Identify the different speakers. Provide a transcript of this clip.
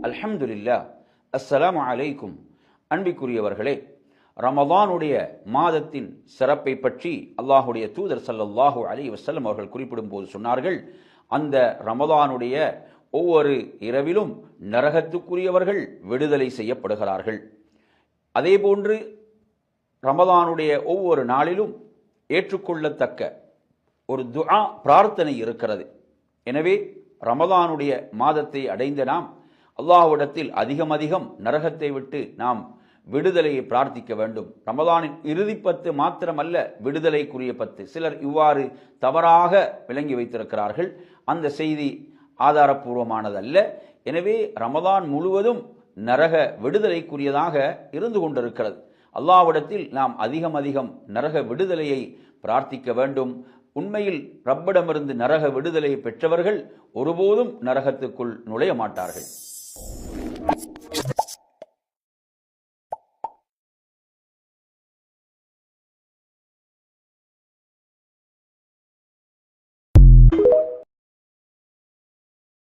Speaker 1: அல்ஹம்துலில்லாஹ். அஸ்ஸலாமு அலைக்கும். அன்பிற்குரியவர்களே, ரமதானுடைய மாதத்தின் சிறப்பை பற்றி அல்லாஹுடைய தூதர் ஸல்லல்லாஹு அலைஹி வஸல்லம் அவர்கள் குறிப்பிடும் போது சொன்னார்கள், அந்த ரமதானுடைய ஒவ்வொரு இரவிலும் நரகத்துக்குரியவர்கள் விடுதலை செய்யப்படுகிறார்கள். அதேபோன்று ரமதானுடைய ஒவ்வொரு நாளிலும் ஏற்றுக்கொள்ளத்தக்க ஒரு துஆ பிரார்த்தனை இருக்கிறது. எனவே ரமதானுடைய மாதத்தை அடைந்த நாம் அல்லாஹ்விடத்தில் அதிகம் நரகத்தை விட்டு நாம் விடுதலையை பிரார்த்திக்க வேண்டும். ரமதானின் இறுதி 10 மாத்திரமல்ல விடுதலைக்குரிய 10. சிலர் இவ்வாறு தவறாக விளங்கி வைத்திருக்கிறார்கள். அந்த செய்தி ஆதாரபூர்வமானதல்ல. எனவே ரமதான் முழுவதும் நரக விடுதலைக்குரியதாக இருந்து கொண்டிருக்கிறது. அல்லாஹ்விடத்தில் நாம் அதிகம் நரக விடுதலையை பிரார்த்திக்க வேண்டும். உண்மையில் ரப்பிடமிருந்து நரக விடுதலையை பெற்றவர்கள் ஒருபோதும் நரகத்துக்குள் நுழைய மாட்டார்கள்.